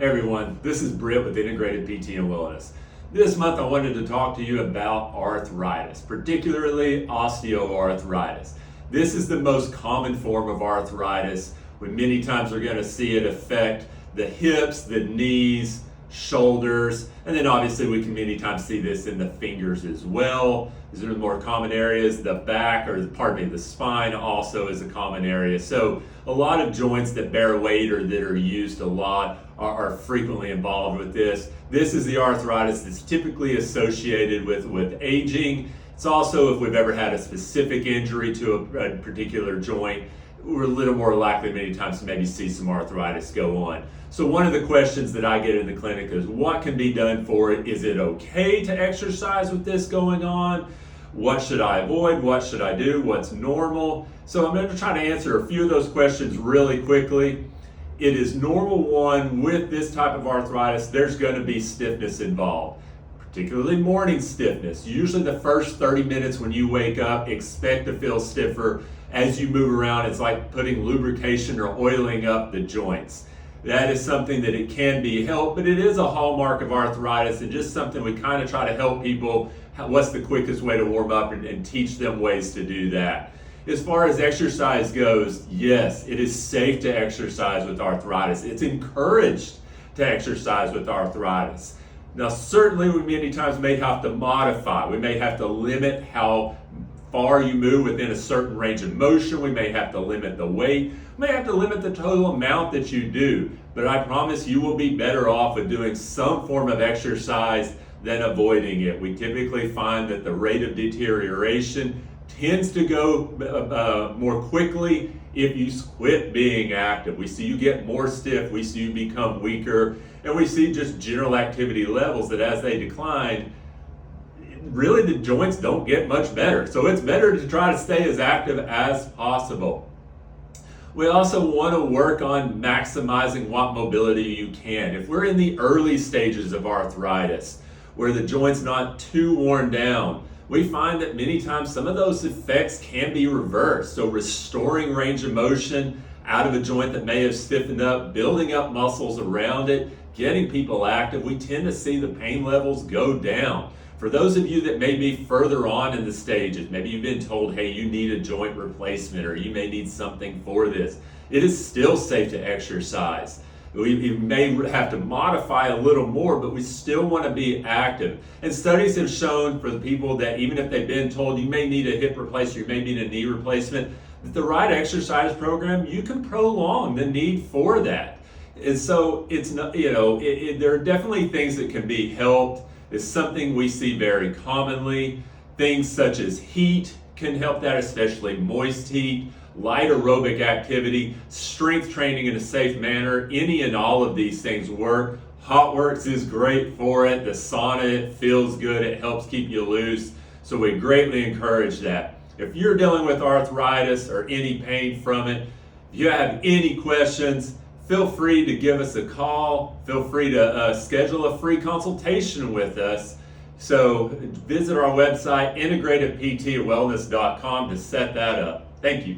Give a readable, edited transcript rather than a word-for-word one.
Hey everyone, this is Britt with Integrated PT and Wellness. This month I wanted to talk to you about arthritis, particularly osteoarthritis. This is the most common form of arthritis. Many times we're going to see it affect the hips, the knees, shoulders, and then obviously we can many times see this in the fingers as well. These are the more common areas. The back, the spine also is a common area. So a lot of joints that bear weight or that are used a lot are frequently involved with this. This is the arthritis that's typically associated with aging. It's also if we've ever had a specific injury to a particular joint, we're a little more likely many times to maybe see some arthritis go on. So one of the questions that I get in the clinic is what can be done for it? Is it okay to exercise with this going on? What should I avoid? What should I do? What's normal? So I'm going to try to answer a few of those questions really quickly. It is normal one with this type of arthritis, there's going to be stiffness involved, particularly morning stiffness. Usually the first 30 minutes when you wake up, expect to feel stiffer. As you move around, it's like putting lubrication or oiling up the joints. That is something that it can be helped, but it is a hallmark of arthritis and just something we kind of try to help people. What's the quickest way to warm up and teach them ways to do that. As far as exercise goes, yes, it is safe to exercise with arthritis. It's encouraged to exercise with arthritis. Now, certainly we many times may have to modify. We may have to limit how far you move within a certain range of motion. We may have to limit the weight. We may have to limit the total amount that you do. But I promise you will be better off with doing some form of exercise than avoiding it. We typically find that the rate of deterioration tends to go more quickly if you quit being active. We see you get more stiff, we see you become weaker, and we see just general activity levels that as they decline, really the joints don't get much better. So it's better to try to stay as active as possible. We also want to work on maximizing what mobility you can. If we're in the early stages of arthritis, where the joint's not too worn down, we find that many times some of those effects can be reversed. So restoring range of motion out of a joint that may have stiffened up, building up muscles around it, getting people active, we tend to see the pain levels go down. For those of you that may be further on in the stages, maybe you've been told, hey, you need a joint replacement or you may need something for this, it is still safe to exercise. We may have to modify a little more, but we still want to be active. And studies have shown for the people that even if they've been told you may need a hip replacement, you may need a knee replacement, that the right exercise program, you can prolong the need for that. And so it's not, there are definitely things that can be helped. It's something we see very commonly. Things such as heat can help that, especially moist heat. Light aerobic activity, strength training in a safe manner, any and all of these things work. HotWorks is great for it. The sauna, it feels good. It helps keep you loose. So we greatly encourage that. If you're dealing with arthritis or any pain from it, if you have any questions, feel free to give us a call. Feel free to schedule a free consultation with us. So visit our website, integratedptwellness.com, to set that up. Thank you.